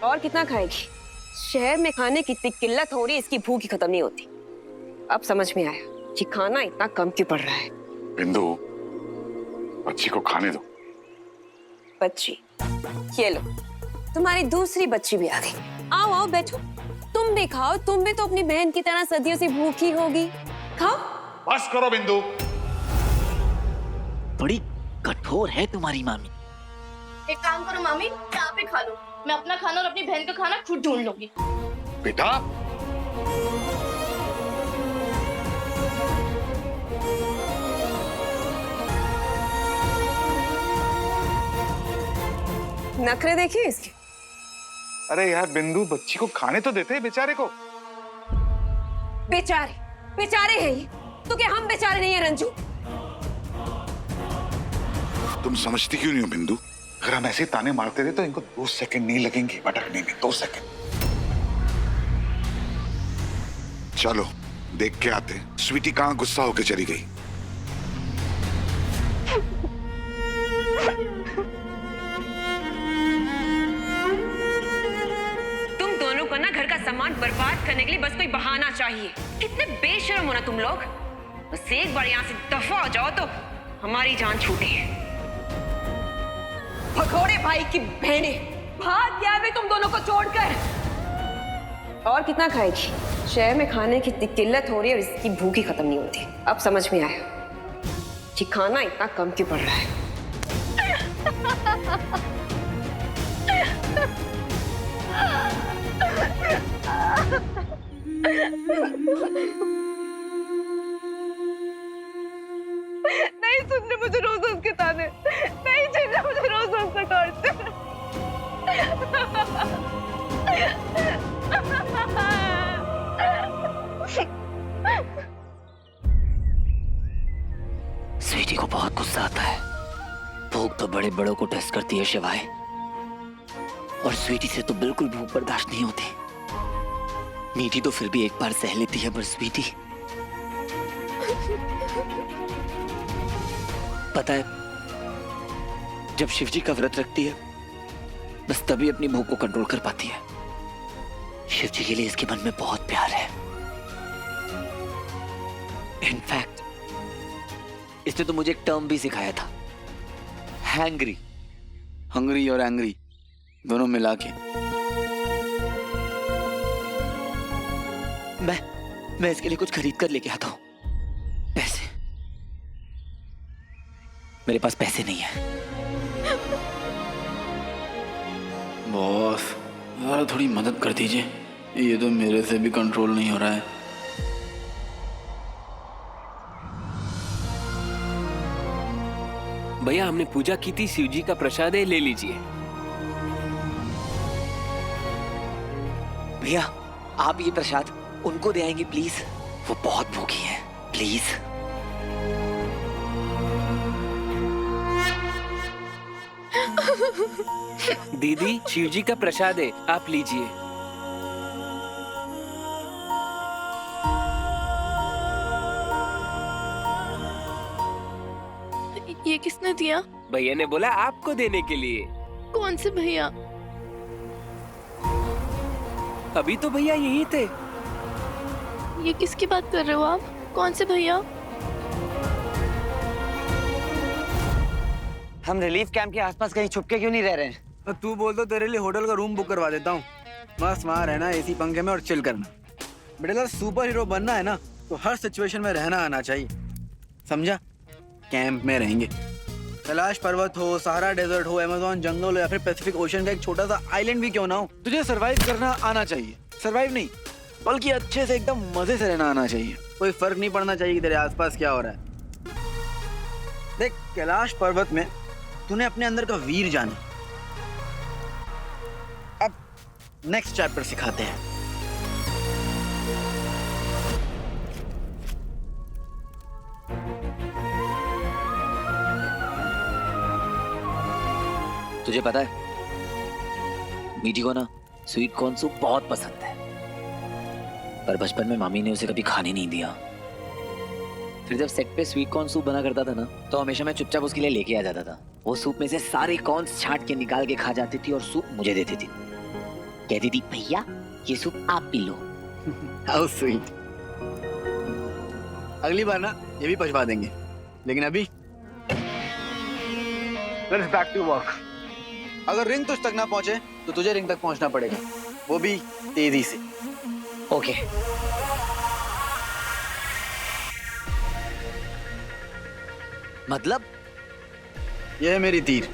और कितना खाएगी? शहर में खाने की इतनी किल्लत हो रही है, इसकी भूख ही खत्म नहीं होती। अब समझ में आया कि खाना इतना कम क्यों पड़ रहा है। बिंदु, बच्ची को खाने दो। बच्ची? ये लो, तुम्हारी दूसरी बच्ची भी आ गई। आओ आओ बैठो, तुम भी खाओ। तुम भी तो अपनी बहन की तरह सदियों से भूखी होगी। खाओ। बस करो बिंदु। बड़ी कठोर है तुम्हारी मामी। एक काम करो मामी, आप ही खा लो, मैं अपना खाना और अपनी बहन का खाना खुद ढूंढ लूंगी। बेटा, नखरे देखिए इसके। अरे यार बिंदु, बच्ची को खाने तो देते हैं बेचारे को। बेचारे बेचारे हैं ये, तो क्या हम बेचारे नहीं है रंजू? तुम समझती क्यों नहीं हो बिंदु? अगर हम ऐसे ताने मारते रहे तो इनको 2 सेकंड नहीं लगेंगे भटकने में। 2 सेकंड। चलो देख के आते हैं स्वीटी कहाँ गुस्सा होके चली गई। तुम दोनों को ना घर का सामान बर्बाद करने के लिए बस कोई बहाना चाहिए। कितने बेशर्म हो ना तुम लोग। बस एक बार यहाँ से दफा हो जाओ तो हमारी जान छूटे। भगोड़े भाई की बहने, भाग गया वे तुम दोनों को छोड़कर। और कितना खाएगी? शहर में खाने की इतनी किल्लत हो रही है और इसकी भूख ही खत्म नहीं होती। अब समझ में आया कि खाना इतना कम क्यों पड़ रहा है। नहीं सुनने मुझे रोज उसके ताने, नहीं सुनने मुझे रोज उससे डांटते। स्वीटी को बहुत गुस्सा आता है। भूख तो बड़े बड़ों को टेस्ट करती है शिवाय, और स्वीटी से तो बिल्कुल भूख बर्दाश्त नहीं होती। मीठी तो फिर भी एक बार सह लेती है, पर स्वीटी, पता है, जब शिवजी का व्रत रखती है बस तभी अपनी भूख को कंट्रोल कर पाती है। शिवजी के लिए इसके मन में बहुत प्यार है। इनफैक्ट इसने तो मुझे एक टर्म भी सिखाया था, हैंग्री। हंग्री और एंग्री दोनों मिला के। मैं इसके लिए कुछ खरीद कर लेके आता हूं। पैसे, मेरे पास पैसे नहीं है। बॉस यार थोड़ी मदद कर दीजिए, ये तो मेरे से भी कंट्रोल नहीं हो रहा है। भैया हमने पूजा की थी, शिव जी का प्रसाद है, ले लीजिए। भैया आप ये प्रसाद उनको दे आएंगे प्लीज, वो बहुत भूखी हैं, प्लीज। दीदी शिव जी का प्रसाद है, आप लीजिए। ये किसने दिया? भैया ने बोला आपको देने के लिए। कौन से भैया? अभी तो भैया यही थे। ये किसकी बात कर रहे हो आप? कौन से भैया? हम रिलीफ कैंप के आसपास कहीं छुपके क्यों नहीं रह रहे हैं? तो तू बोल दो, तेरे लिए होटल का रूम बुक करवा देता हूँ। बस वहाँ रहना, एसी पंखे में और चिल करना। बेटा सुपर हीरो बनना है ना तो हर सिचुएशन में रहना आना चाहिए, समझा? कैंप में रहेंगे, कैलाश पर्वत हो, सहारा डेजर्ट हो, अमेज़न जंगल हो, या फिर पैसिफिक ओशन का एक छोटा सा आइलैंड भी क्यों ना हो, तुझे सरवाइव करना आना चाहिए। सरवाइव नहीं बल्कि अच्छे से एकदम मजे से रहना आना चाहिए। कोई फर्क नहीं पड़ना चाहिए कि तेरे आसपास क्या हो रहा है। देख, कैलाश पर्वत में तूने अपने अंदर का वीर जाने। अब नेक्स्ट चैप्टर सिखाते हैं। तुझे पता है मीठी को ना स्वीट कॉर्न सूप बहुत पसंद है, पर बचपन में मामी ने उसे कभी खाने नहीं दिया। फिर जब सेट पे स्वीट कॉर्न सूप बना करता था ना, तो हमेशा मैं चुपचाप उसके लिए लेके आ जाता था। वो सूप में से सारे कॉर्न्स छांट के निकाल के खा जाती थी और सूप मुझे देती थी। कहती थी भैया ये सूप आप पी लो। How sweet. अगली बार ना ये भी पछवा देंगे, लेकिन अभी लेट्स बैक टू वर्क। अगर रिंग तुझ तक ना पहुंचे तो तुझे रिंग तक पहुंचना पड़ेगा, वो भी तेजी से। ओके। मतलब ये है मेरी तीर,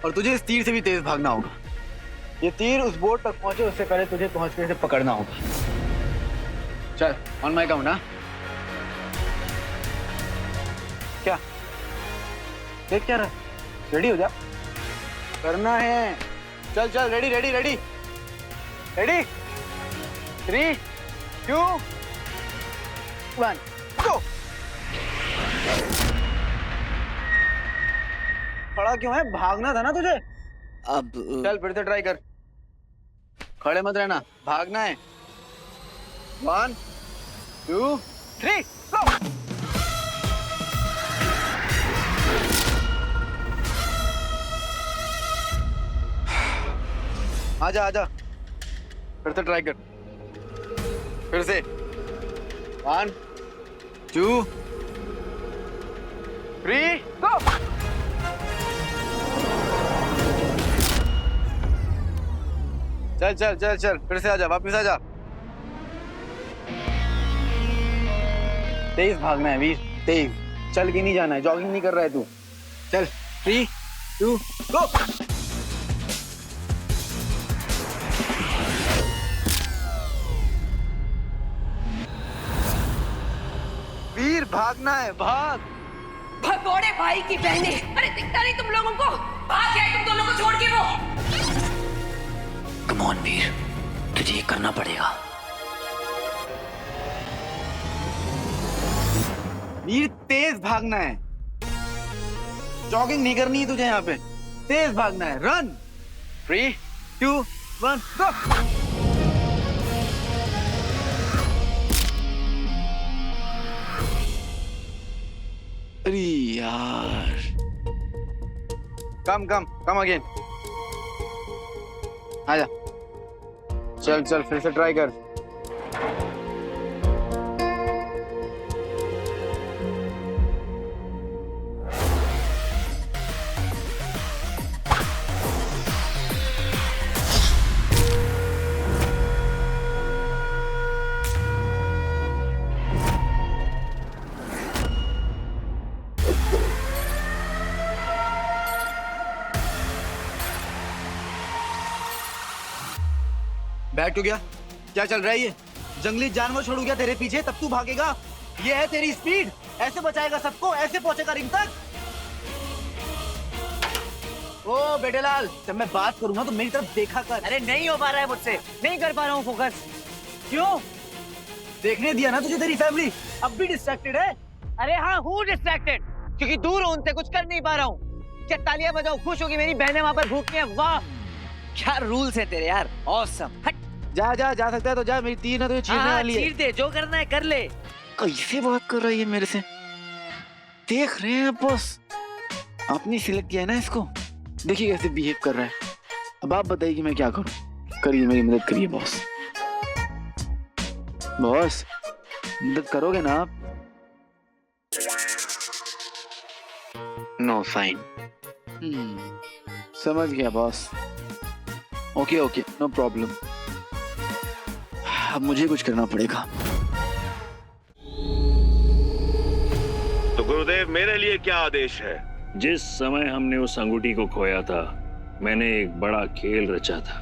और तुझे इस तीर से भी तेज भागना होगा। ये तीर उस बोर्ड तक पहुंचे उससे पहले तुझे पहुंच के इसे पकड़ना होगा। चल ऑन माय काउंट। ना क्या देख क्या रहा, रेडी हो जा, करना है। चल चल, रेडी रेडी रेडी रेडी, 3 2 1 गो। खड़ा क्यों है, भागना था ना तुझे। अब चल फिर से ट्राई कर, खड़े मत रहना, भागना है। 1 2 3 गो। आजा आजा, फिर से ट्राई कर, फिर से 1 2 3 गो। चल चल चल चल, फिर से आजा, वापस आजा। तेज भागना है वीर, तेज, चल के नहीं जाना है, जॉगिंग नहीं कर रहा है तू। चल 3 2 गो। वीर भागना है, भाग। भगोड़े भाई की बहने, अरे दिखता नहीं तुम लोगों को, भाग गए तुम दोनों को छोड़ के वो। कम ऑन वीर, तुझे ये करना पड़ेगा। वीर तेज भागना है, जॉगिंग नहीं करनी है तुझे, यहाँ पे तेज भागना है। रन 3 2 1 गो। अरे यार, कम कम कम अगेन, आजा। चल चल, फिर से ट्राई कर। बैक हो गया, क्या चल रहा है ये? जंगली जानवर छोड़ू गया तेरे पीछे, तब तू भागेगा? ये है तेरी स्पीड? ऐसे बचाएगा सबको, ऐसे पहुंचेगा रिंग तक? ओ बेटेलाल, जब मैं बात करूंगा तो मेरी तरफ देखा कर। अरे नहीं हो पा रहा है मुझसे, नहीं कर पा रहा हूँ फोकस। क्यों? देखने दिया ना तुझे तेरी फैमिली, अब भी डिस्ट्रैक्टेड है? अरे हाँ हूँ डिस्ट्रैक्टेड, क्योंकि दूर हूँ उनसे, कुछ कर नहीं पा रहा हूँ। क्या तालियां बजाओ, खुश होगी मेरी बहनें वहां पर भूखी हैं। वाह क्या रूल्स है तेरे यार, ऑसम। हट जा जा जा सकता है तो जा, मेरी तीर ना तुझे चीरने वाली है। चीर दे, जो करना है कर ले। कैसे बात कर रही है मेरे से? देख रहे हैं बॉस, आपने सिलेक्ट किया है ना इसको, देखिए कैसे बिहेव कर रहा है। अब आप बताइए कि मैं क्या करूं? करिए, मेरी मदद करिए बॉस। बॉस मदद करोगे ना आप? No sign. समझ गया boss. Okay okay, no problem. अब मुझे कुछ करना पड़ेगा। तो गुरुदेव मेरे लिए क्या आदेश है? जिस समय हमने उस अंगूठी को खोया था, मैंने एक बड़ा खेल रचा था।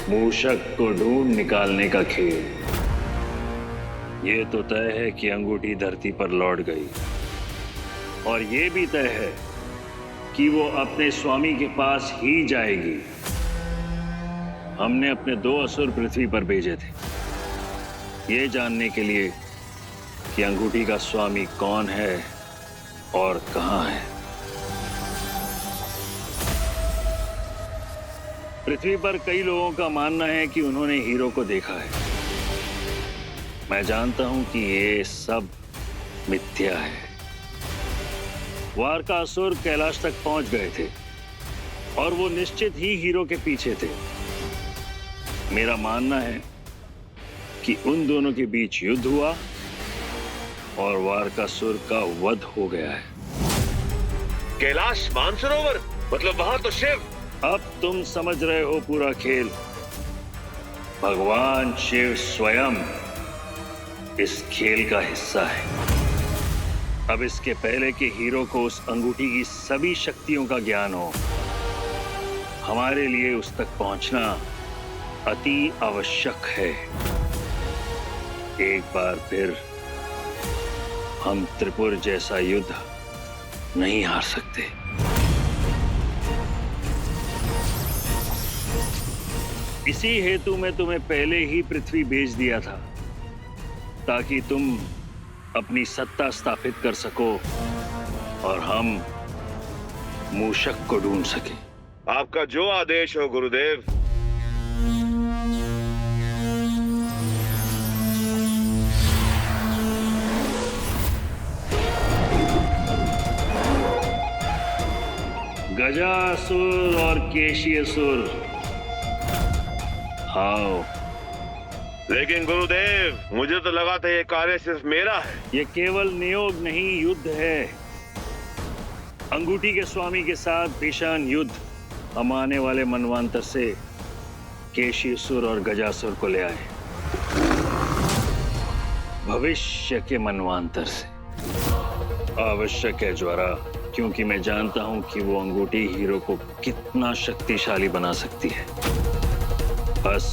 मूषक को ढूंढ निकालने का खेल। ये तो तय है कि अंगूठी धरती पर लौट गई, और ये भी तय है कि वो अपने स्वामी के पास ही जाएगी। हमने अपने 2 असुर पृथ्वी पर भेजे थे, ये जानने के लिए कि अंगूठी का स्वामी कौन है और कहां है। पृथ्वी पर कई लोगों का मानना है कि उन्होंने हीरो को देखा है, मैं जानता हूं कि ये सब मिथ्या है। वारकासुर कैलाश तक पहुंच गए थे और वो निश्चित ही हीरो के पीछे थे। मेरा मानना है कि उन दोनों के बीच युद्ध हुआ और वारकासुर का वध हो गया है। कैलाश मानसरोवर, मतलब वहां तो शिव। अब तुम समझ रहे हो पूरा खेल। भगवान शिव स्वयं इस खेल का हिस्सा है। अब इसके पहले कि हीरो को उस अंगूठी की सभी शक्तियों का ज्ञान हो, हमारे लिए उस तक पहुंचना अति आवश्यक है। एक बार फिर हम त्रिपुर जैसा युद्ध नहीं हार सकते। इसी हेतु मैं तुम्हें पहले ही पृथ्वी भेज दिया था, ताकि तुम अपनी सत्ता स्थापित कर सको और हम मूषक को ढूंढ सके। आपका जो आदेश हो गुरुदेव। गजासुर और केशियसुर, आओ। लेकिन गुरुदेव, मुझे तो लगा था ये कार्य सिर्फ मेरा है। ये केवल नियोग नहीं, युद्ध है। अंगूठी के स्वामी के साथ भीषण युद्ध हम आने वाले मनवांतर से केशियसुर और गजासुर को ले आए, भविष्य के मनवांतर से। आवश्यक है ज्वारा, क्योंकि मैं जानता हूं कि वो अंगूठी हीरो को कितना शक्तिशाली बना सकती है। बस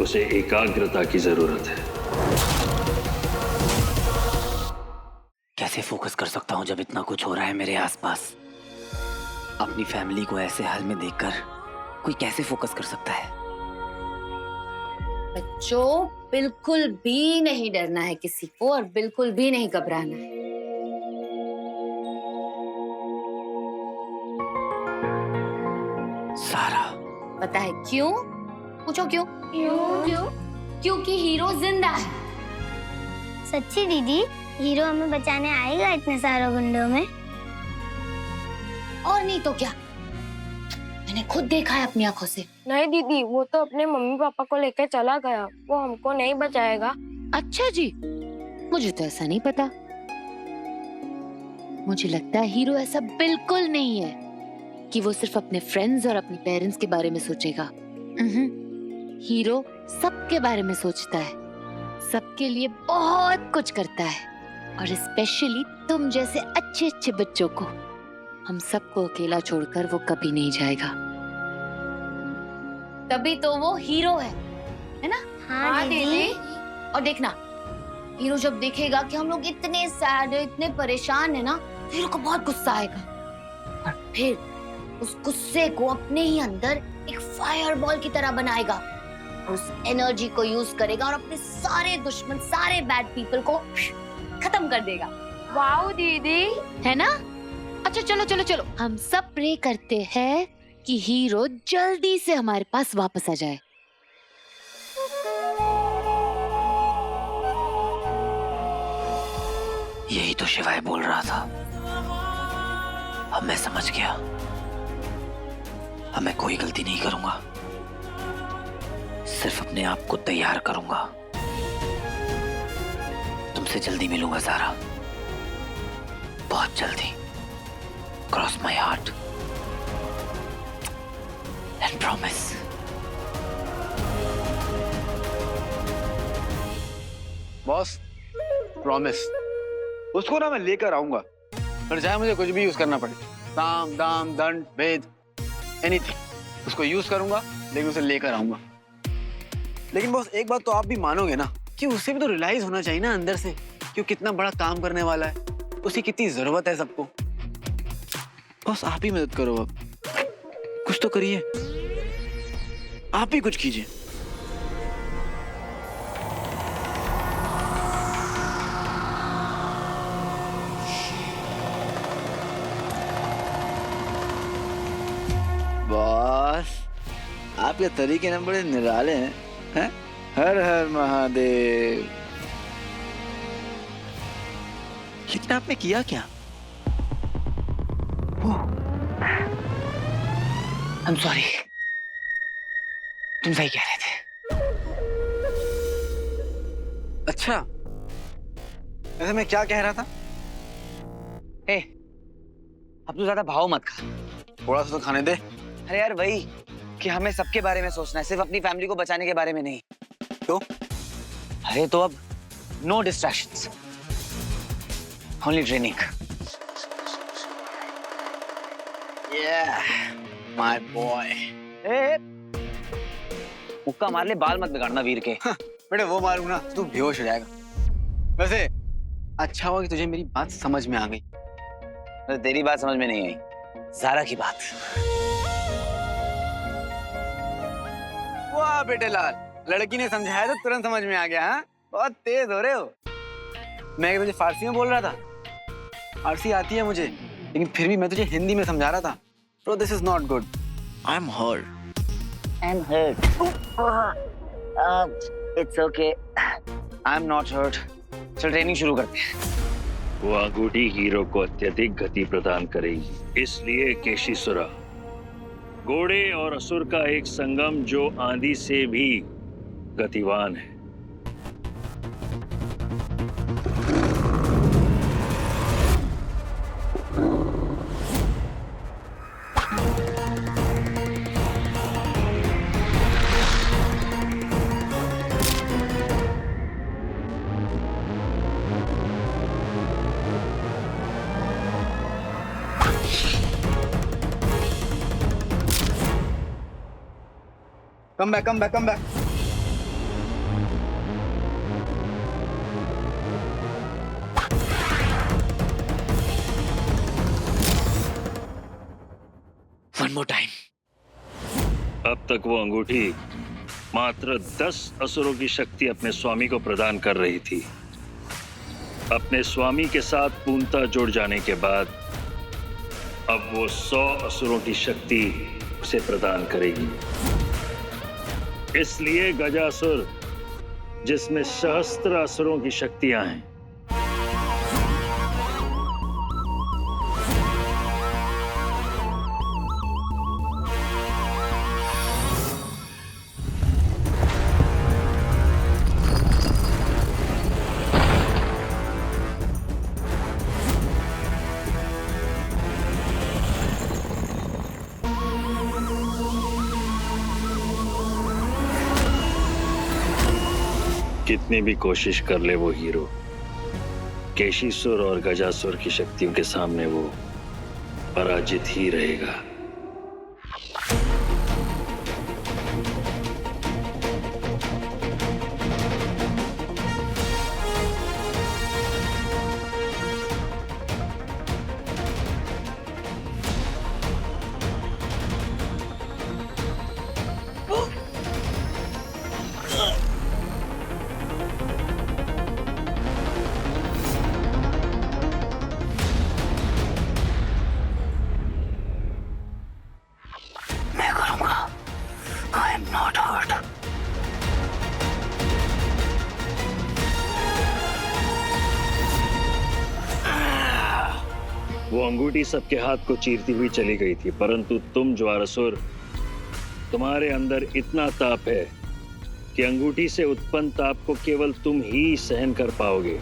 उसे एकाग्रता की जरूरत है। कैसे फोकस कर सकता हूँ जब इतना कुछ हो रहा है मेरे आसपास? अपनी फैमिली को ऐसे हाल में देखकर कोई कैसे फोकस कर सकता है? बच्चों, बिल्कुल भी नहीं डरना है किसी को और बिल्कुल भी नहीं घबराना है। सारा, पता है क्यों? पूछो क्यों? क्यों? क्योंकि हीरो जिंदा है। सच्ची दीदी, हीरो हमें बचाने आएगा इतने सारे गुंडों में? और नहीं तो क्या, मैंने खुद देखा है अपनी आंखों से। नहीं दीदी, वो तो अपने मम्मी पापा को लेकर चला गया, वो हमको नहीं बचाएगा। अच्छा जी, मुझे तो ऐसा नहीं पता। मुझे लगता है हीरो ऐसा बिल्कुल नहीं है कि वो सिर्फ अपने फ्रेंड्स और अपने पेरेंट्स के बारे में सोचेगा। हीरो सबके बारे में सोचता है, सबके लिए बहुत कुछ करता है, और स्पेशली तुम जैसे अच्छे अच्छे बच्चों को। हम सबको अकेला छोड़कर वो कभी नहीं जाएगा। तभी तो वो हीरो है ना? हाँ दीदी। और देखना, हीरो जब देखेगा कि हम लोग इतने सैड है, इतने परेशान है ना, तो हीरो को बहुत गुस्सा आएगा, और फिर उस गुस्से को अपने ही अंदर एक फायर बॉल की तरह बनाएगा, और उस एनर्जी को यूज करेगा और अपने सारे दुश्मन, सारे बैड पीपल को खत्म कर देगा। वाओ दीदी, है ना? अच्छा चलो चलो चलो, हम सब प्रे करते हैं कि हीरो जल्दी से हमारे पास वापस आ जाए। यही तो शिवाय बोल रहा था। अब मैं समझ गया। अब मैं कोई गलती नहीं करूंगा, सिर्फ अपने आप को तैयार करूंगा। तुमसे जल्दी मिलूंगा सारा, बहुत जल्दी। Cross my heart and promise. Boss, promise. उसको ना मैं लेकर आऊंगा, फिर चाहे मुझे कुछ भी यूज करना पड़े, साम दाम दंड भेद एनीथिंग, उसको यूज करूंगा, लेकिन उसे लेकर आऊंगा। लेकिन बॉस, एक बात तो आप भी मानोगे ना कि उसे भी तो रियलाइज होना चाहिए ना अंदर से कि वो कितना बड़ा काम करने वाला है, उसी कितनी जरूरत है सबको। बॉस, आप ही मदद करो, अब कुछ तो करिए, आप ही कुछ कीजिए। बॉस, आपके तरीके ना बड़े निराले हैं, हैं? हर हर महादेव। लेकिन आपने किया क्या? I'm sorry. तुम सही कह रहे थे। अच्छा, वैसे मैं क्या कह रहा था? ए, अब तो ज्यादा भाव मत खा। थोड़ा सा तो खाने दे। अरे यार वही कि हमें सबके बारे में सोचना है, सिर्फ अपनी फैमिली को बचाने के बारे में नहीं। तो? अरे तो अब no distractions, only training. My boy. ए, मुक्का मार ले, बाल मत बिगाड़ना वीर के। बेटे वो मारूंगा ना तू बेहोश हो जाएगा। वैसे अच्छा हुआ कि तुझे मेरी बात समझ में आ गई। तो तेरी बात समझ में नहीं आई, ज़ारा की बात। वाह बेटे लाल, लड़की ने समझाया तो तुरंत समझ में आ गया। हाँ, बहुत तेज हो रहे हो। मैं तुझे फारसी में बोल रहा था, फारसी आती है मुझे, लेकिन फिर भी मैं तुझे हिंदी में समझा रहा था। So this is not good. I'm hurt. I'm hurt. It's okay. I'm not hurt. चल ट्रेनिंग शुरू करते हैं। वो अंगूठी हीरो को अत्यधिक गति प्रदान करेगी, इसलिए केशीसुरा घोड़े और असुर का एक संगम जो आंधी से भी गतिवान है। Come back, come back, come back. One more time. अब तक वो अंगूठी मात्र 10 असुरों की शक्ति अपने स्वामी को प्रदान कर रही थी। अपने स्वामी के साथ पूर्णता जुड़ जाने के बाद अब वो 100 असुरों की शक्ति उसे प्रदान करेगी। इसलिए गजासुर, जिसमें सहस्त्र असुरों की शक्तियां हैं, कितनी भी कोशिश कर ले वो हीरो, केशीसुर और गजासुर की शक्तियों के सामने वो पराजित ही रहेगा। वो अंगूठी सबके हाथ को चीरती हुई चली गई थी, परंतु तुम ज्वारसुर, तुम्हारे अंदर इतना ताप है कि अंगूठी से उत्पन्न ताप को केवल तुम ही सहन कर पाओगे।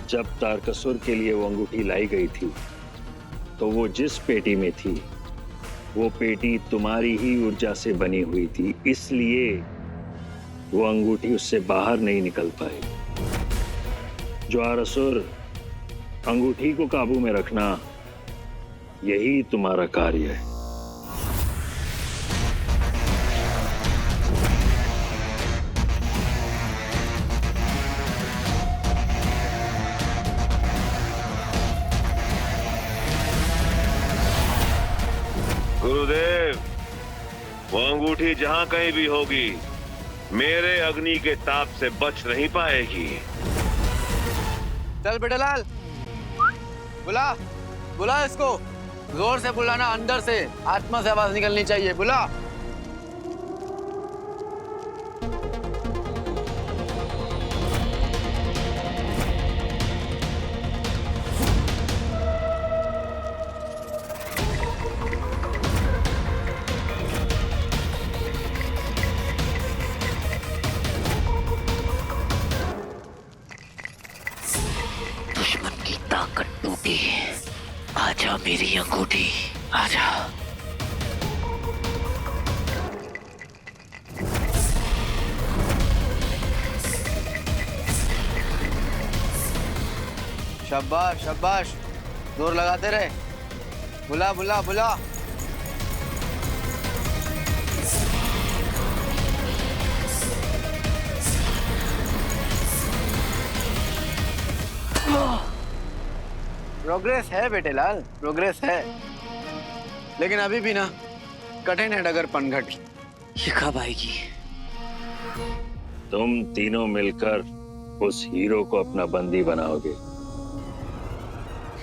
जब तारकासुर के लिए वो अंगूठी लाई गई थी तो वो जिस पेटी में थी वो पेटी तुम्हारी ही ऊर्जा से बनी हुई थी, इसलिए वो अंगूठी उससे बाहर नहीं निकल पाई। ज्वारसुर, अंगूठी को काबू में रखना यही तुम्हारा कार्य है। गुरुदेव, वो अंगूठी जहां कहीं भी होगी, मेरे अग्नि के ताप से बच नहीं पाएगी। चल बेटा लाल, बुला बुला इसको, जोर से बुलाना, अंदर से आत्मा से आवाज निकलनी चाहिए। बुला। ताकत टूटी। आजा मेरी अंगूठी, आजा। शाबाश शाबाश, जोर लगाते रहे। बुला बुला बुला। प्रोग्रेस है बेटे लाल, प्रोग्रेस है, लेकिन अभी भी ना कठिन है डगर पनघट। ये कब आएगी? तुम तीनों मिलकर उस हीरो को अपना बंदी बनाओगे।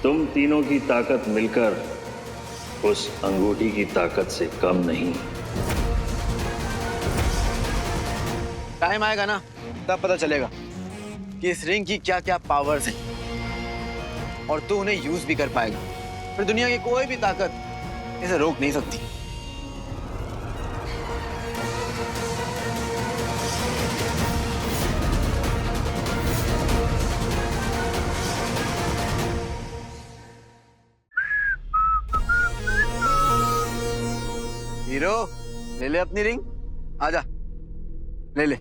तुम तीनों की ताकत मिलकर उस अंगूठी की ताकत से कम नहीं। टाइम आएगा ना तब पता चलेगा कि इस रिंग की क्या क्या पावर्स हैं और तू उन्हें यूज भी कर पाएगा। फिर दुनिया की कोई भी ताकत इसे रोक नहीं सकती। हीरो, ले ले अपनी रिंग, आजा ले ले।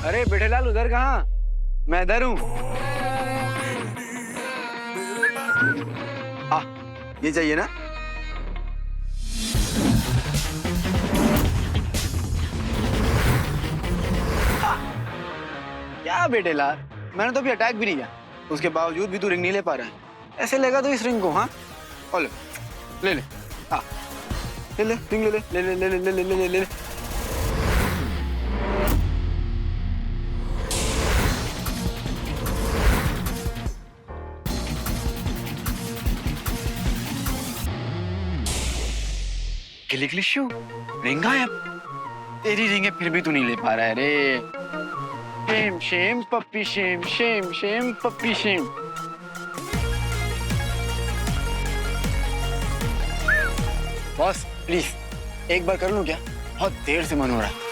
अरे बेटेलाल उधर कहाँ? मैं इधर हूँ। ये चाहिए ना? क्या बेटेलाल, मैंने तो अभी अटैक भी नहीं किया, उसके बावजूद भी तू रिंग नहीं ले पा रहा है। ऐसे लेगा तो इस रिंग को, हाँ? और ले ले, हाँ ले ले रिंग, ले ले ले ले ले ले ले ले ले ले। गिलिग्लिशु, रिंग गायब। तेरी रिंग है फिर भी तू नहीं ले पा रहा है रे। Shem shame puppy shame, Shem shame puppy shame. Boss please एक बार कर लूं क्या? बहुत देर से मन हो रहा है।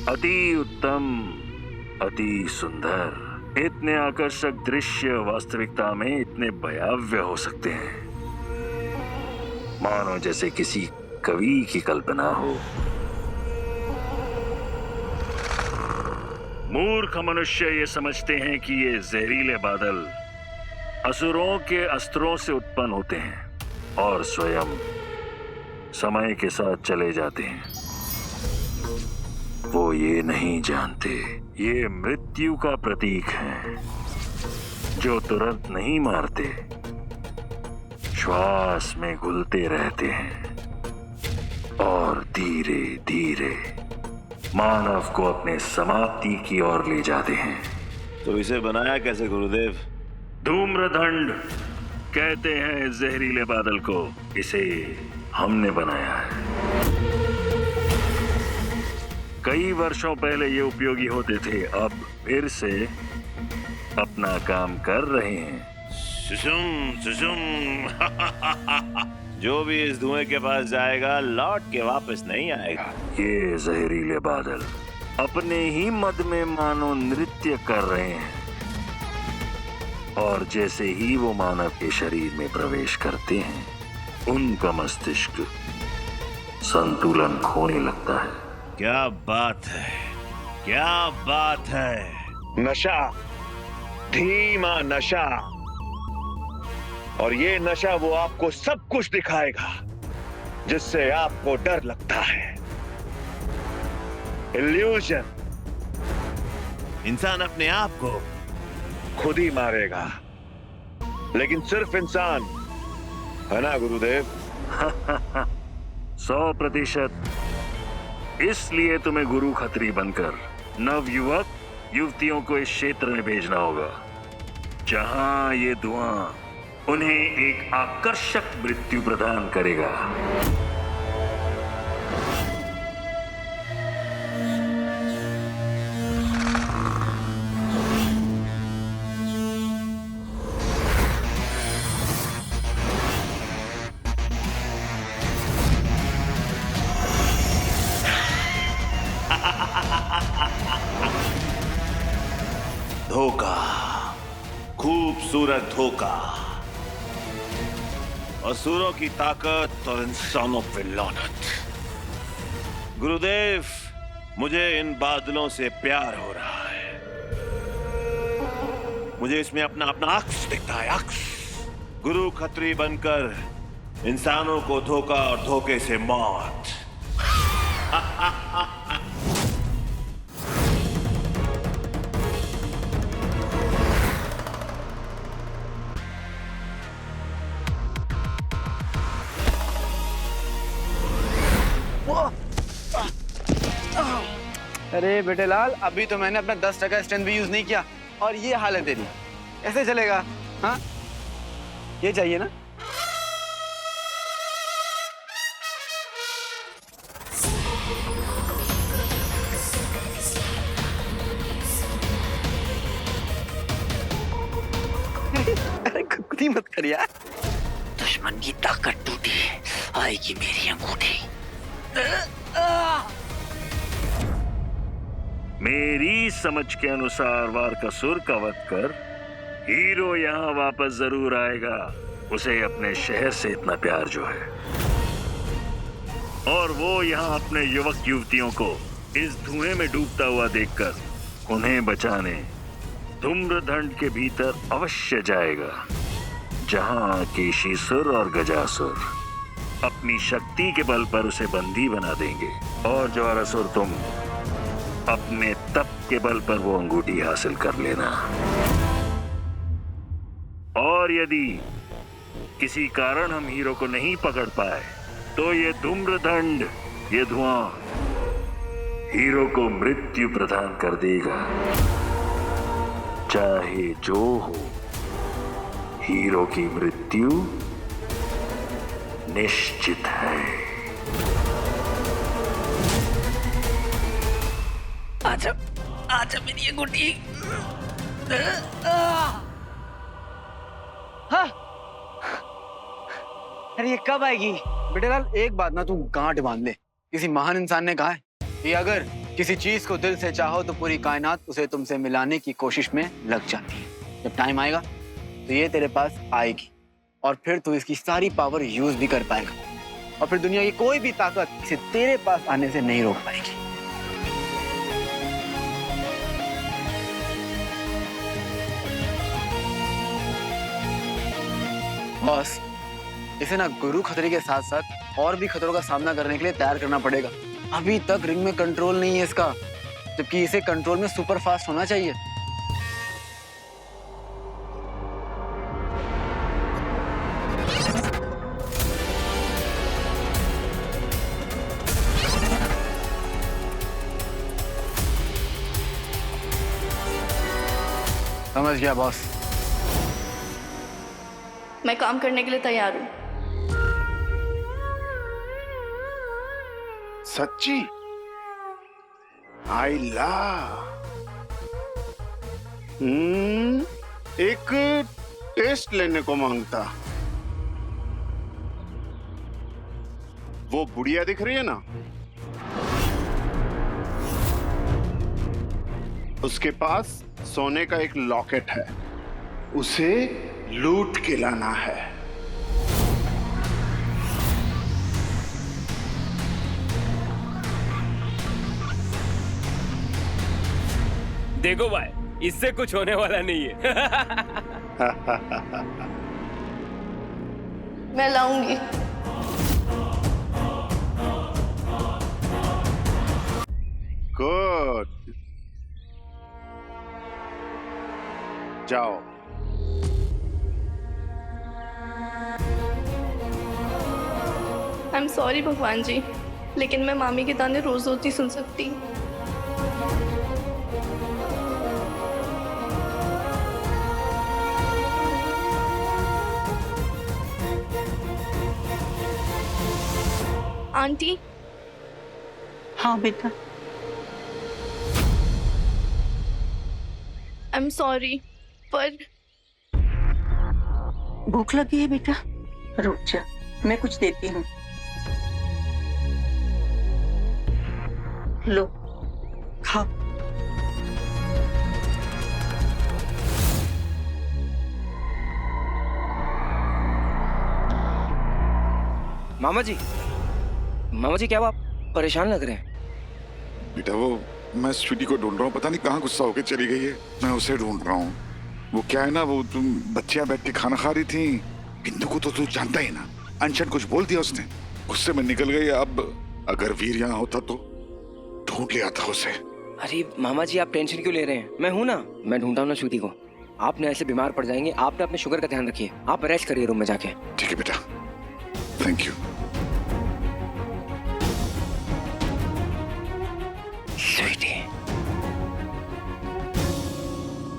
अति उत्तम, अति सुंदर। इतने आकर्षक दृश्य वास्तविकता में इतने भयावह हो सकते हैं, मानो जैसे किसी कवि की कल्पना हो। मूर्ख मनुष्य ये समझते हैं कि ये जहरीले बादल असुरों के अस्त्रों से उत्पन्न होते हैं और स्वयं समय के साथ चले जाते हैं। वो ये नहीं जानते ये मृत्यु का प्रतीक है, जो तुरंत नहीं मारते, श्वास में घुलते रहते हैं और धीरे धीरे मानव को अपने समाप्ति की ओर ले जाते हैं। तो इसे बनाया कैसे गुरुदेव? धूम्रदंड कहते हैं जहरीले बादल को, इसे हमने बनाया है। कई वर्षों पहले ये उपयोगी होते थे, अब फिर से अपना काम कर रहे हैं। सुसुम सुसुम जो भी इस धुएं के पास जाएगा लौट के वापस नहीं आएगा। ये जहरीले बादल अपने ही मद में मानो नृत्य कर रहे हैं और जैसे ही वो मानव के शरीर में प्रवेश करते हैं, उनका मस्तिष्क संतुलन खोने लगता है। क्या बात है, क्या बात है। नशा, धीमा नशा, और ये नशा वो आपको सब कुछ दिखाएगा जिससे आपको डर लगता है। इल्यूजन। इंसान अपने आप को खुद ही मारेगा, लेकिन सिर्फ इंसान, है ना गुरुदेव? 100%। इसलिए तुम्हें गुरु खत्री बनकर नव युवक युवतियों को इस क्षेत्र में भेजना होगा, जहां ये धुआं उन्हें एक आकर्षक मृत्यु प्रदान करेगा। धोखा, खूबसूरत धोखा, असुरों की ताकत और इंसानों पे लानत। गुरुदेव, मुझे इन बादलों से प्यार हो रहा है। मुझे इसमें अपना अपना अक्स दिखता है, अक्स। गुरु खत्री बनकर इंसानों को धोखा और धोखे से मौत। अरे बेटे लाल, अभी तो मैंने अपना 10% स्ट्रेंथ भी यूज नहीं किया और ये हालत दे दी। ऐसे चलेगा? हाँ, ये चाहिए ना? अरे खुद ही मत कर यार। दुश्मन की ताकत टूटी, आएगी मेरी अंगूठी। मेरी समझ के अनुसार वारकासुर का वध कर हीरो यहाँ वापस जरूर आएगा। उसे अपने शहर से इतना प्यार जो है, और वो यहाँ अपने युवक युवतियों को इस धुएं में डूबता हुआ देखकर उन्हें बचाने धूम्रदंड के भीतर अवश्य जाएगा, जहाँ केशीसुर और गजासुर अपनी शक्ति के बल पर उसे बंदी बना देंगे, और ज्वारासुर तुम अपने तप के बल पर वो अंगूठी हासिल कर लेना। और यदि किसी कारण हम हीरो को नहीं पकड़ पाए तो ये धूम्रदंड, ये धुआं हीरो को मृत्यु प्रदान कर देगा। चाहे जो हो, हीरो की मृत्यु निश्चित है। आजा, आजा मेरी अंगूठी। हाँ। अरे ये कब आएगी? बेटे लाल, एक बात ना तू गांठ बांध ले। किसी महान इंसान ने कहा है कि अगर किसी चीज को दिल से चाहो तो पूरी कायनात उसे तुमसे मिलाने की कोशिश में लग जाती है। जब टाइम आएगा तो ये तेरे पास आएगी, और फिर तू इसकी सारी पावर यूज भी कर पाएगा, और फिर दुनिया की कोई भी ताकत इसे तेरे पास आने से नहीं रोक पाएगी। बॉस, इसे ना गुरु खतरे के साथ साथ और भी खतरों का सामना करने के लिए तैयार करना पड़ेगा। अभी तक रिंग में कंट्रोल नहीं है इसका, जबकि इसे कंट्रोल में सुपर फास्ट होना चाहिए। समझ गया बॉस। मैं काम करने के लिए तैयार हूँ। सच्ची? आइला। एक टेस्ट लेने को मांगता। वो बुढ़िया दिख रही है ना, उसके पास सोने का एक लॉकेट है, उसे लूट के लाना है। देखो भाई, इससे कुछ होने वाला नहीं है। मैं लाऊंगी। गुड, जाओ। आई एम सॉरी भगवान जी, लेकिन मैं मामी के ताने रोज रोज नहीं सुन सकती। आंटी। हाँ बेटा। आई एम सॉरी, पर भूख लगी है बेटा? रुक जा, मैं कुछ देती हूँ। लो, खाओ। मामा जी क्या आप परेशान लग रहे हैं? बेटा वो मैं स्वीटी को ढूंढ रहा हूँ, पता नहीं कहाँ गुस्सा होके चली गई है। मैं उसे ढूंढ रहा हूँ। वो क्या है ना, वो तुम बच्चियां बैठ के खाना खा रही थी। बिंदु को तो तू जानता ही ना, अनशन कुछ बोल दिया उसने, गुस्से में निकल गई। अब अगर वीर यहाँ होता तो ढूंढ लिया था उसे। अरे मामा जी आप टेंशन क्यों ले रहे हैं? मैं हूं ना, मैं ढूंढता हूं ना स्वीटी को। आपने ऐसे बीमार पड़ जाएंगे, आपने अपने शुगर का ध्यान रखिए। आप रेस्ट करिए रूम में जाके। ठीक है बेटा, थैंक यू। स्वीटी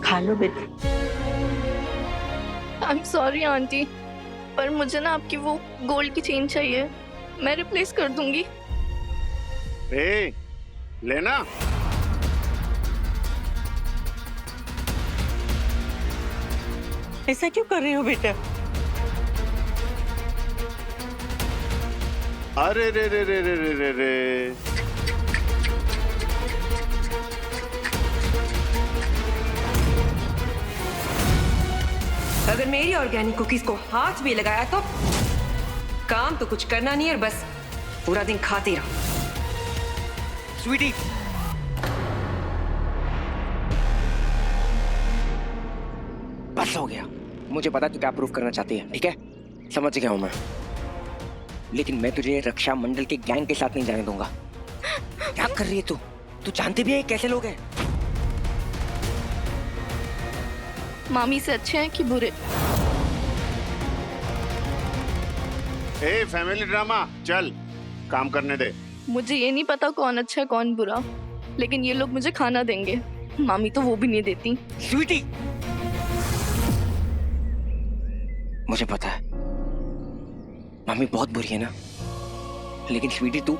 खा लो बेटी। आई एम सॉरी आंटी, पर मुझे ना आपकी वो गोल्ड की चेन चाहिए। मैं रिप्लेस कर दूंगी। ए, लेना। ऐसा क्यों कर रहे हो बेटा? अरे रे रे रे रे रे रे रे। अगर मेरी ऑर्गेनिक कुकीज को हाथ भी लगाया तो काम तो कुछ करना नहीं है, बस पूरा दिन खाती रहो। स्वीटी बस हो गया। मुझे पता तू क्या प्रूफ करना चाहती है, ठीक है? समझ गया हूं मैं, लेकिन मैं तुझे रक्षा मंडल के गैंग के साथ नहीं जाने दूंगा। क्या कर रही है तू? तू जानती भी है कैसे लोग हैं? मामी से अच्छे हैं कि बुरे? ए फैमिली ड्रामा, चल काम करने दे। मुझे ये नहीं पता कौन अच्छा है कौन बुरा, लेकिन ये लोग मुझे खाना देंगे। मामी तो वो भी नहीं देती। स्वीटी मुझे पता है मामी बहुत बुरी है ना, लेकिन स्वीटी तू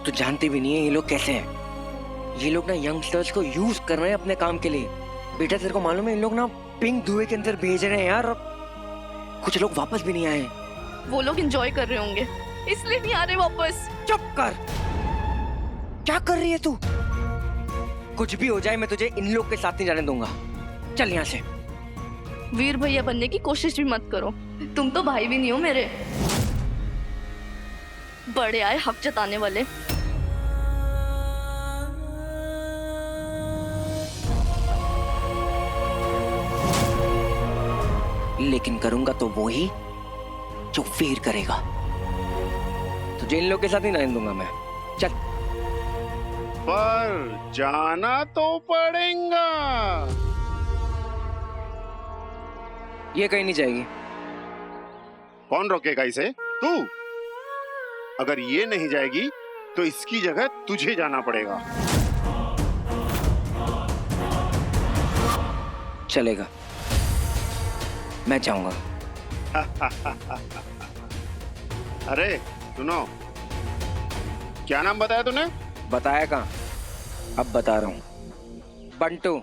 जानती भी नहीं है ये लोग कैसे हैं। ये लोग ना यंगस्टर्स को यूज कर रहे हैं अपने काम के लिए। बेटा तेरे को मालूम है इन लोग ना पिंक धुएं के अंदर भेज रहे हैं यार, और कुछ लोग वापस भी नहीं आए। वो लोग एंजॉय कर रहे होंगे इसलिए नहीं आ रहे वापस। चुप कर, क्या कर रही है तू? कुछ भी हो जाए मैं तुझे इन लोग के साथ नहीं जाने दूंगा। चल यहाँ से। वीर भैया बनने की कोशिश भी मत करो, तुम तो भाई भी नहीं हो मेरे। बड़े आए हक जताने वाले। लेकिन करूंगा तो वो ही जो वीर करेगा। तुझे इन लोग के साथ ही नहीं दूंगा मैं। चल। पर जाना तो पड़ेगा। ये कहीं नहीं जाएगी। कौन रोकेगा इसे? तू। अगर ये नहीं जाएगी तो इसकी जगह तुझे जाना पड़ेगा। चलेगा, मैं जाऊंगा। अरे सुनो, क्या नाम बताया तूने? बताया कहाँ, अब बता रहा हूँ। बंटू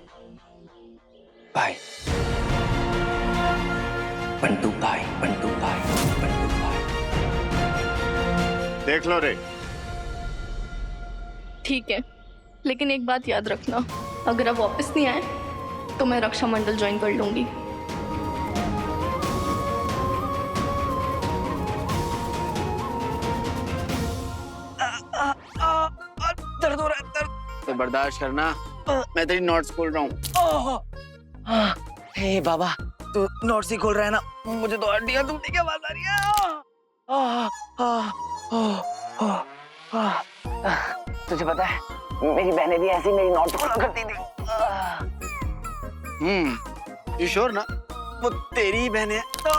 भाई, बंटू भाई, बंटू भाई, बंटू भाई। देख लो रे। ठीक है, लेकिन एक बात याद रखना, अगर आप वापस नहीं आए तो मैं रक्षा मंडल ज्वाइन कर लूंगी। दर्द हो रहा है, दर्द। तो बर्दाश्त करना, मैं तेरी नोट्स खोल रहा हूँ। हे बाबा, तू नोट्स ही खोल रहा है ना? मुझे तो हड्डियां टूटने की आवाज आ रही है। तुझे पता है मेरी बहनें भी ऐसी मेरी नोट्स खोला करती थी। यू श्योर ना वो तेरी बहन है? तो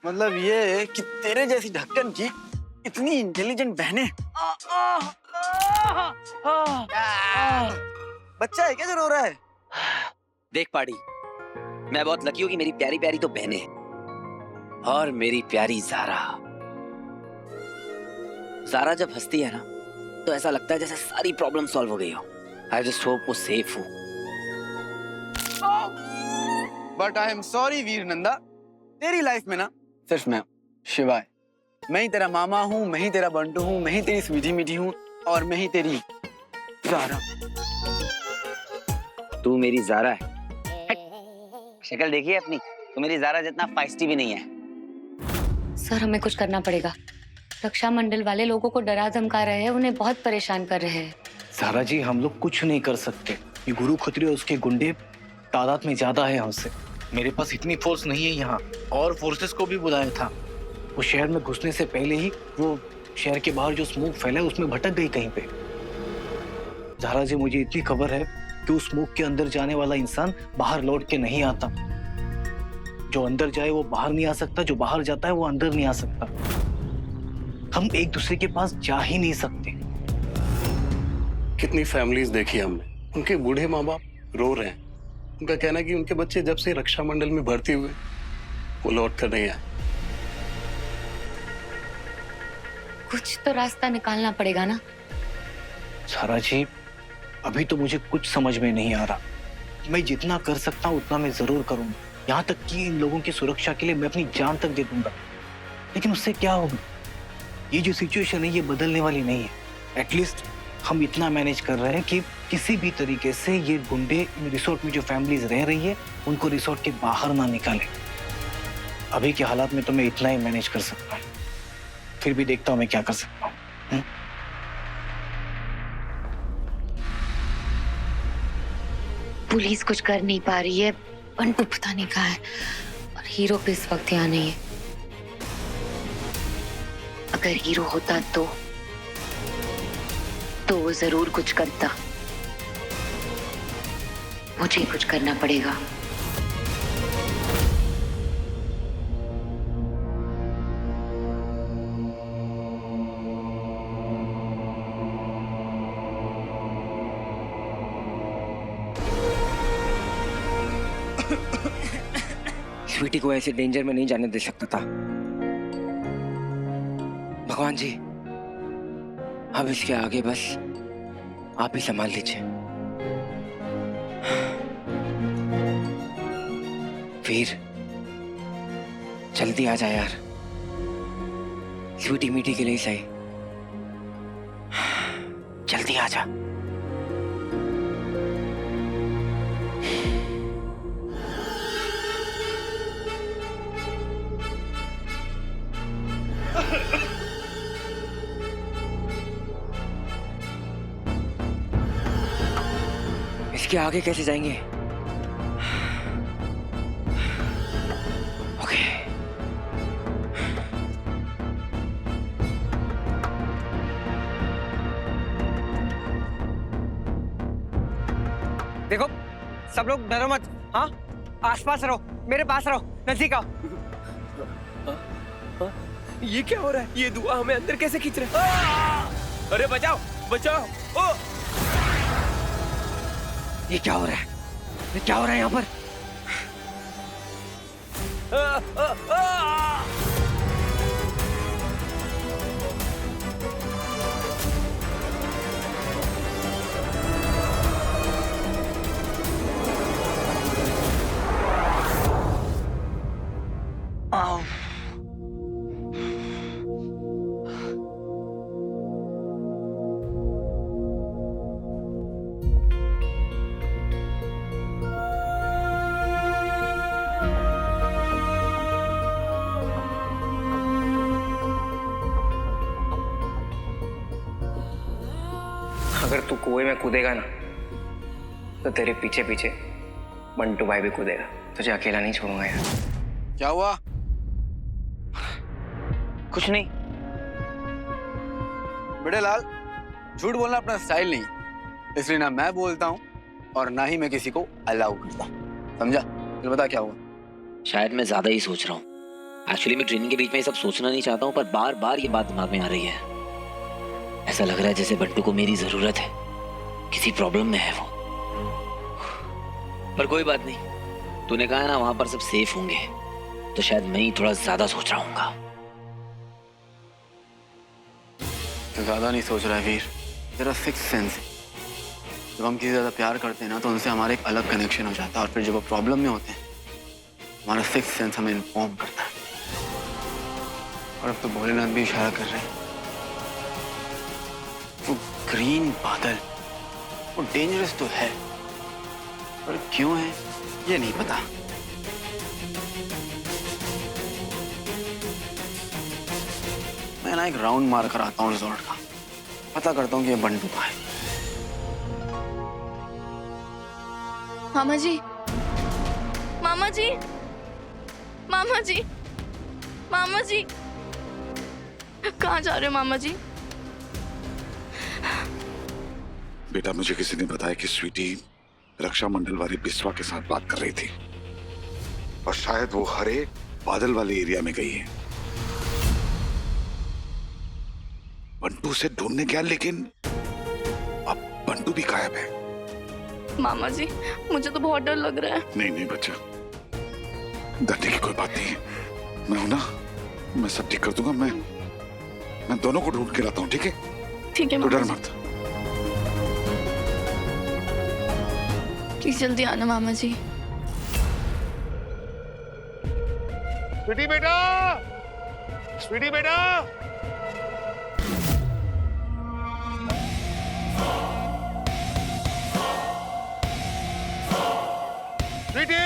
मतलब ये है कि तेरे जैसी ढक्कन की इतनी इंटेलिजेंट बहनें। बच्चा है क्या जो रो रहा है? देख पाड़ी, मैं बहुत लकी हूँ कि मेरी प्यारी प्यारी तो बहनें हैं, और मेरी प्यारी ज़ारा। ज़ारा जब हंसती है ना तो ऐसा लगता है जैसे सारी प्रॉब्लम सॉल्व हो गई हो। आई जस्ट होप वो सेफ हो। बट आई एम सॉरी वीर नंदा, तेरी लाइफ में ना सिर्फ मैं शिवाय, मैं ही तेरा मामा हूँ, मैं ही तेरा बंटू हूँ, मैं ही तेरी स्वीटी मीठी हूँ, और मैं ही तेरी ज़ारा। तू मेरी ज़ारा है। शक्ल देखिए अपनी, तो मेरी ज़ारा जितना फाइस्टी भी नहीं है। सर हमें कुछ करना पड़ेगा। रक्षा मंडल वाले लोगों को डरा धमका रहे हैं, उन्हें बहुत परेशान कर रहे हैं। ज़ारा जी हम लोग कुछ नहीं कर सकते। ये गुरु खत्री और उसके गुंडे तादाद में ज्यादा है हमसे। मेरे पास इतनी फोर्स नहीं है यहाँ, और फोर्सेस को भी बुलाया था। वो शहर में घुसने से पहले ही वो शहर के बाहर जो स्मोक फैला है उसमें भटक गई कहीं पे। ज़ारा जी मुझे इतनी खबर है कि उस स्मोक के अंदर जाने वाला इंसान बाहर लौट के नहीं आता। जो अंदर जाए वो बाहर नहीं आ सकता, जो बाहर जाता है वो अंदर नहीं आ सकता। हम एक दूसरे के पास जा ही नहीं सकते। कितनी फैमिलीज देखी हमने, उनके बूढ़े माँ बाप रो रहे हैं। उनका कहना है कि उनके बच्चे जब से रक्षा मंडल में भर्ती हुए वो लौट कर नहीं आए। कुछ तो रास्ता निकालना पड़ेगा ना। ज़ारा जी अभी तो मुझे कुछ समझ में नहीं आ रहा। मैं जितना कर सकता हूँ उतना मैं जरूर करूंगा। यहाँ तक कि इन लोगों की सुरक्षा के लिए मैं अपनी जान तक दे दूंगा। लेकिन उससे क्या होगा? ये जो सिचुएशन है ये बदलने वाली नहीं है। एटलीस्ट हम इतना मैनेज कर रहे हैं कि किसी भी तरीके से ये गुंडे रिसोर्ट में जो फैमिलीज रह रही है उनको रिसोर्ट के बाहर ना निकालें। अभी के हालात में तो मैं इतना ही मैनेज कर सकता हूँ। फिर भी देखता हूँ मैं क्या कर सकता हूँ। पुलिस कुछ कर नहीं पा रही है, बंटू पता नहीं कहाँ है, और हीरो पे इस वक्त यहाँ नहीं है। अगर हीरो होता तो वो जरूर कुछ करता। मुझे कुछ करना पड़ेगा। स्वीटी को ऐसे डेंजर में नहीं जाने दे सकता था। भगवान जी अब इसके आगे बस आप ही संभाल लीजिए। वीर जल्दी आ जा यार, स्वीटी मीठी के लिए सही। जल्दी आ जा। इसके आगे कैसे जाएंगे? ओके। देखो सब लोग डरो मत। हाँ आसपास रहो, मेरे पास रहो, नजदीक आओ। ये क्या हो रहा है? ये धुआं हमें अंदर कैसे खींच रहा है? अरे बचाओ बचाओ। ओ! ये क्या हो रहा है? ये क्या हो रहा है यहाँ पर? अगर तू कुएं में कूदेगा ना तो तेरे पीछे पीछे बंटू भाई भी कूदेगा। तुझे अकेला नहीं छोड़ूंगा यार। क्या हुआ? कुछ नहीं। बड़े लाल, झूठ बोलना अपना स्टाइल नहीं, इसलिए ना मैं बोलता हूँ और ना ही मैं किसी को अलाउ करता। समझा? फिर बता क्या हुआ? शायद मैं ज्यादा ही सोच रहा हूँ। एक्चुअली मैं ट्रेनिंग के बीच में ये सब सोचना नहीं चाहता हूँ, पर बार बार ये बात दिमाग में आ रही है। ऐसा लग रहा है जैसे बंटू को मेरी जरूरत है, किसी प्रॉब्लम में है वो। पर कोई बात नहीं, तूने कहा है ना वहां पर सब सेफ होंगे, तो शायद मैं ही थोड़ा ज्यादा सोच रहा हूँ। तो ज्यादा नहीं सोच रहा है वीर, तेरा सिक्स सेंस है। जब हम किसी ज्यादा प्यार करते हैं ना तो उनसे हमारा एक अलग कनेक्शन हो जाता है, और फिर जब वो प्रॉब्लम में होते हैं हमारा सिक्स सेंस हमें इन्फॉर्म करता है। और अब तो भोलेनाथ भी इशारा कर रहे हैं। वो ग्रीन बादल वो डेंजरस तो है, पर क्यों है ये नहीं पता। ना एक राउंड मार कर आता हूँ रिजॉर्ट का, पता करता हूँ कि ये बंटू कहाँ है। मामा जी, मामा जी, मामा जी, मामा जी, कहाँ जा रहे हो मामा जी? बेटा मुझे किसी ने बताया कि स्वीटी रक्षा मंडल वाली बिस्वा के साथ बात कर रही थी और शायद वो हरे बादल वाले एरिया में गई है। बंटू से ढूंढने गया लेकिन अब बंटू भी गायब है। मामा जी मुझे तो बहुत डर लग रहा है। नहीं नहीं बच्चा, डरने की कोई बात नहीं है। मैं हूं ना, मैं सब ठीक कर दूंगा। मैं दोनों को ढूंढ के लाता हूँ, ठीक है? ठीक है तो डर मामा मत। प्लीज जल्दी आना मामा जी। स्वीटी बेटा, स्वीटी बेटा, स्वीटी,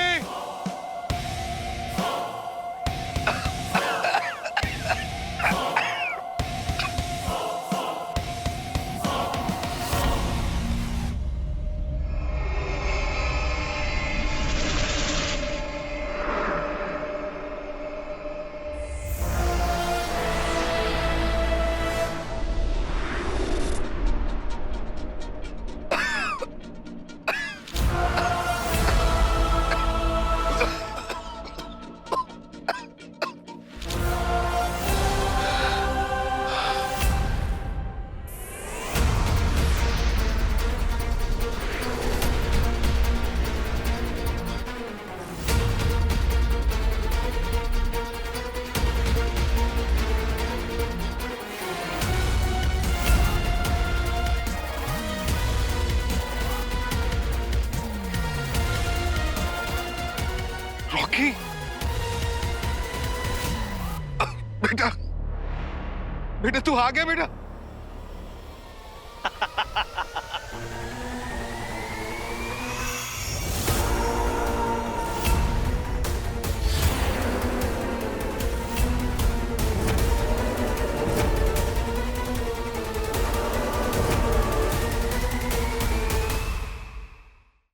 रॉकी, बेटा, बेटा तू आ गया बेटा।